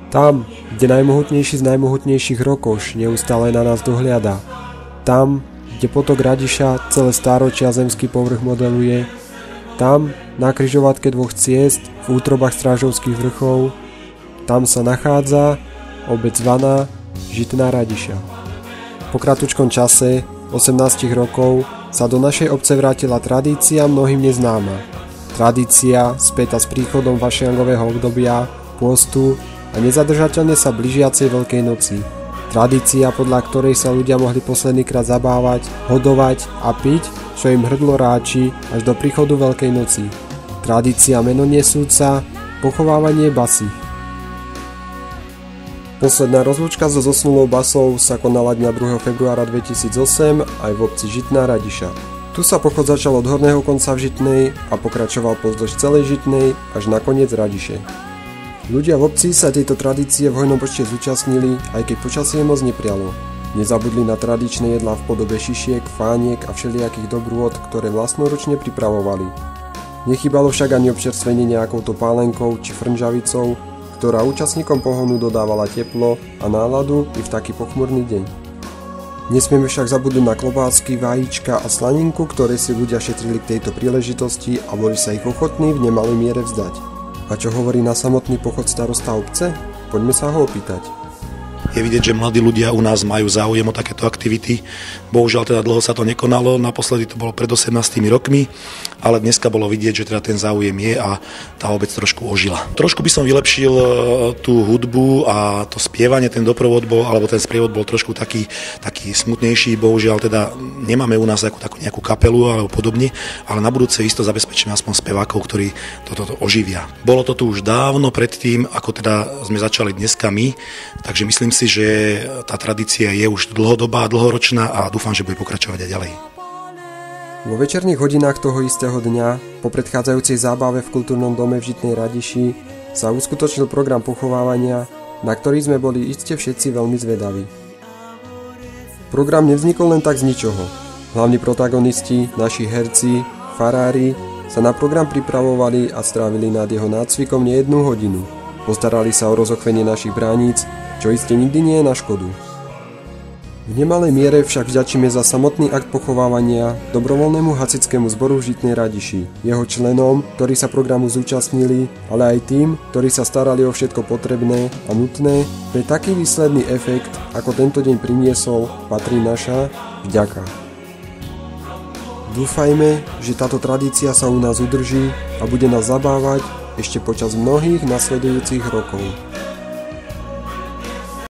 Tam, kde najmohutnejší z najmohutnejších Rokoš neustále na nás dohliada. Tam, kde potok Radiša celé stáročia zemský povrch modeluje. Tam, na križovatke dvoch ciest, v útrobách Strážovských vrchov, tam sa nachádza obec zvaná Žitná Radiša. Po kratučkom čase, 18 rokov, sa do našej obce vrátila tradícia mnohým neznáma. Tradícia spätá s príchodom vašiangového obdobia, pôstu a nezadržateľne sa blížiacej Veľkej noci. Tradícia, podľa ktorej sa ľudia mohli poslednýkrát zabávať, hodovať a piť, čo im hrdlo ráči až do príchodu Veľkej noci. Tradícia menoniesúca, pochovávanie basy. Posledná rozlúčka so zosnulou basou sa konala dňa 2. februára 2008 aj v obci Žitná Radiša. Tu sa pochod začal od horného konca v Žitnej a pokračoval pozdĺž celej Žitnej až na koniec Radiše. Ľudia v obci sa tejto tradície v hojnom počte zúčastnili, aj keď počasie moc neprialo. Nezabudli na tradičné jedlá v podobe šišiek, fániek a všelijakých dobrôt, ktoré vlastnoručne pripravovali. Nechýbalo však ani občerstvenie nejakouto pálenkou či frnžavicou, ktorá účastníkom pohonu dodávala teplo a náladu i v taký pochmurný deň. Nesmieme však zabudnúť na klobásky, vajíčka a slaninku, ktoré si ľudia šetrili k tejto príležitosti a boli sa ich ochotní v nemalej miere vzdať. A čo hovorí na samotný pochod starosta obce? Poďme sa ho opýtať. Je vidieť, že mladí ľudia u nás majú záujem o takéto aktivity. Bohužiaľ teda dlho sa to nekonalo, naposledy to bolo pred 18 rokmi, ale dneska bolo vidieť, že teda ten záujem je a tá obec trošku ožila. Trošku by som vylepšil tú hudbu a to spievanie, ten doprovod bol, alebo ten sprievod bol trošku taký smutnejší. Bohužiaľ teda nemáme u nás takú nejakú kapelu alebo podobne, ale na budúce isto zabezpečíme aspoň spevákov, ktorí toto oživia. Bolo to tu už dávno predtým, ako teda sme začali dneska my, takže myslím si, že tá tradícia je už dlhodobá, dlhoročná a dúfam, že bude pokračovať aj ďalej. Vo večerných hodinách toho istého dňa, po predchádzajúcej zábave v kultúrnom dome v Žitnej Radiši, sa uskutočnil program pochovávania, na ktorý sme boli iste všetci veľmi zvedaví. Program nevznikol len tak z ničoho. Hlavní protagonisti, naši herci, farári, sa na program pripravovali a strávili nad jeho nácvikom nie 1 hodinu. Postarali sa o rozochvenie našich bránic, čo iste nikdy nie je na škodu. V nemalej miere však vďačíme za samotný akt pochovávania dobrovoľnému hacickému zboru v Žitnej Radiši, jeho členom, ktorí sa programu zúčastnili, ale aj tým, ktorí sa starali o všetko potrebné a nutné, pre taký výsledný efekt, ako tento deň priniesol, patrí naša vďaka. Dúfajme, že táto tradícia sa u nás udrží a bude nás zabávať ešte počas mnohých nasledujúcich rokov.